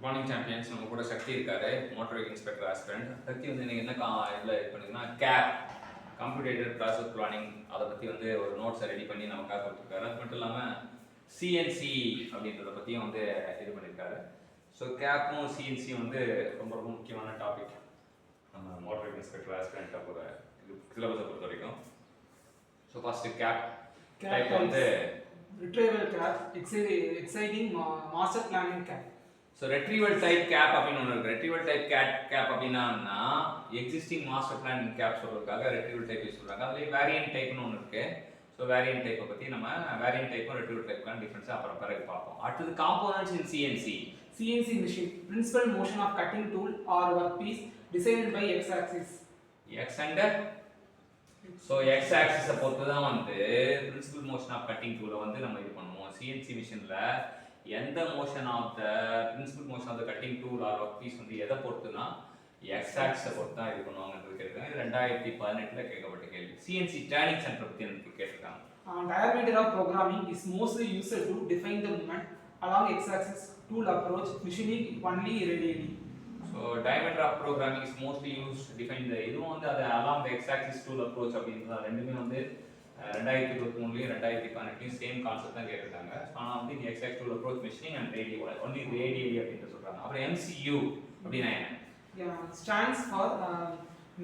Morning champions நம்ம கூட சக்தி இருக்காரு, மோட்டார் வெஹிக்கிள் இன்ஸ்பெக்டர் ஆஸ்பிரண்ட். சக்தி வந்து நீங்கள் என்ன இதில் இது பண்ணிங்கன்னா கேப் கம்ப்யூட்டர் ப்ராசஸ் பிளானிங் அதை பற்றி வந்து ஒரு நோட்ஸை ரெடி பண்ணி நமக்காக கொடுத்துருக்காரு. அது மட்டும் இல்லாமல் சிஎன்சி அப்படின்றத பற்றியும் வந்து இது பண்ணியிருக்காரு. ஸோ கேப்பும் சிஎன்சியும் வந்து ரொம்ப ரொம்ப முக்கியமான டாபிக் நம்ம மோட்டார் வெஹிக்கிள் இன்ஸ்பெக்டர் ஆஸ்பிரண்ட்டை போகிற இது சிலபஸை பொறுத்த வரைக்கும். ஸோ ஃபஸ்ட்டு கேப் டைப் வந்து retrieval cap, exciting master planning cap. So retrieval type cap அப்படினு ஒன்னு இருக்கு. retrieval type cap அப்படினா existing master planning cap சொல்றதுக்காக retrieval type யூஸ் பண்றாங்க. அதுல variant type னு ஒன்னு இருக்கு. So variant type பத்தி நம்ம variant type and retrieval type கான டிஃபரன்ஸ் அப்புறம் பிறகு பார்ப்போம். அடுத்து components in CNC. CNC machine, principal motion of cutting tool or workpiece decided by x axis. X and so x axis பொறுத்து தான் வந்து principal motion of cutting tool வந்து நம்ம இது பண்ணுவோம். CNC மிஷின்ல எந்த motion of the principal motion of the cutting tool or workpiece வந்து எதை பொறுத்துனா x axis பொறுத்து தான் இது பண்ணுவாங்கன்றது கேட்டிருக்காங்க. 2018ல கேட்கப்பட்ட கேள்வி. CNC training center பத்தி எனக்கு கேட்டிருக்காங்க. Diameter of programming is mostly used to define the movement along x axis tool approach machining only radially. So diameter of programming is mostly used to define the இதுவும் வந்து அது along the x axis tool approach அப்படின்றத ரெண்டுமே வந்து 2023லயும் 2018லயும் same concept தான் கேட்டிருக்காங்க. ஆனா வந்து இந்த x axis tool approach machining and radial only radially அப்படினு சொல்றாங்க. அப்புறம் MCU அப்படினா என்ன? Yeah, stands for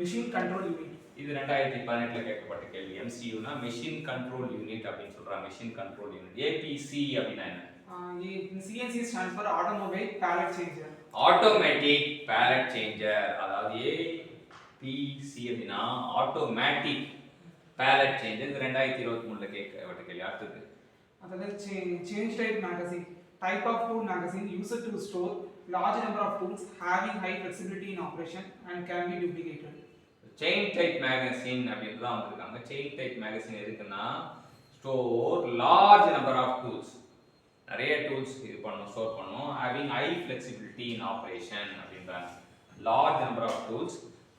machine control unit. இது 2018ல கேட்கப்பட்ட கேள்வி. MCU னா machine control unit அப்படினு சொல்றாங்க. machine control unit. APC அப்படினா என்ன? CNC stands for automobile pallet changer. Automatic pallet changer. அதாவது APC அப்படினா automatic pallet changer. இது 2023ல கேட்கப்பட்ட கேள்வி. அடுத்து அதாவது change type magazine, type of tool magazine used to store large number of tools having high flexibility in operation and can be duplicated. Chain type magazine அப்படினு தான் வந்திருக்காங்க. chain type magazine எதுக்குன்னா store large number of tools, நிறைய tools இது பண்ணனும், store பண்ணனும், having high flexibility in operation அப்படின்றாங்க. large number of tools,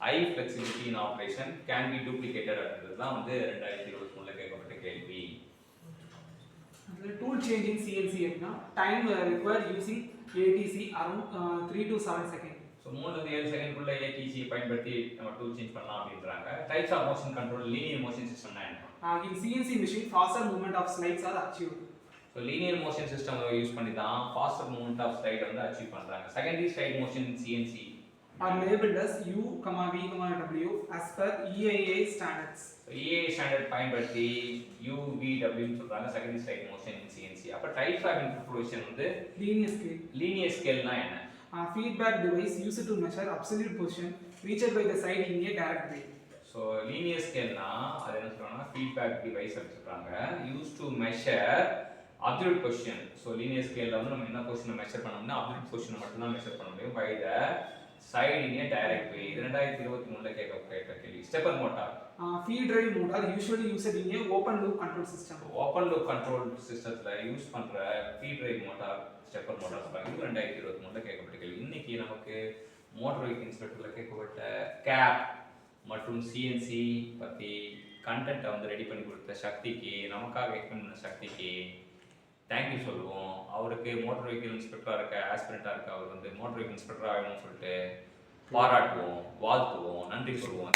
high flexibility in operation can be duplicated அப்படின்றது தான் வந்து 2023ல கேட்கப்பட்ட கேள்வி. அதுல tool changing CNC அப்படினா time required using ATC around 3 to 7 seconds. So 3 to 7 second குள்ள ATC பயன்படுத்தி நம்ம டூல் சேஞ்ச் பண்ணலாம் அப்படின்றாங்க. Types of motion control linear motion சிஸ்டம்னா என்ன? In CNC machine faster movement of slides are achieved. So linear motion system use பண்ணி தான் faster movement of slide வந்து அச்சீவ் பண்றாங்க. secondary slide motion in CNC are labeled as U, V, W as per EIA standards. So EIA standard பயன்படுத்தி U, V, W னு சொல்றாங்க secondary slide motion in CNC. அப்ப types of interpolation வந்து linear scale. linear scale னா என்ன? Feedback device used to measure absolute position reached by the side in a direct way. So linear scale னா அது என்ன சொல்றாங்கன்னா feedback device அப்படி சொல்றாங்க, used to measure absolute position. So linear scale ல வந்து நம்ம என்ன பொசிஷனை மெஷர் பண்ணோம்னா absolute position மட்டும் தான் மெஷர் பண்ண முடியும் by the side in a direct way. 2023ல கேட்கப்பட்ட கேள்வி. Stepper motor feed drive motor usually used in a open loop control system. open loop control systemல யூஸ் பண்ற feed drive motor stepper motor சொல்றாங்க. 2023ல கேட்கப்பட்ட கேள்வி. இன்னைக்கு நமக்கு மோட்டார் வெஹிக்கிள் இன்ஸ்பெக்டர்ல கேட்கப்பட்ட கேப் மற்றும் CNC பத்தி கண்டென்ட்டை வந்து ரெடி பண்ணி கொடுத்த சக்திக்கு, நமக்காக எக்ஸ்பிளைன் பண்ண சக்திக்கு தேங்க்யூ சொல்லுவோம். அவருக்கு மோட்டார் வெஹிக்கிள் இன்ஸ்பெக்டராக இருக்க ஆஸ்பிரண்ட்டாக இருக்க அவர் வந்து மோட்டார் வெஹிக்கிள் இன்ஸ்பெக்டர் ஆகணும்னு சொல்லிட்டு பாராட்டுவோம், வாழ்த்துவோம், நன்றி சொல்லுவோம்.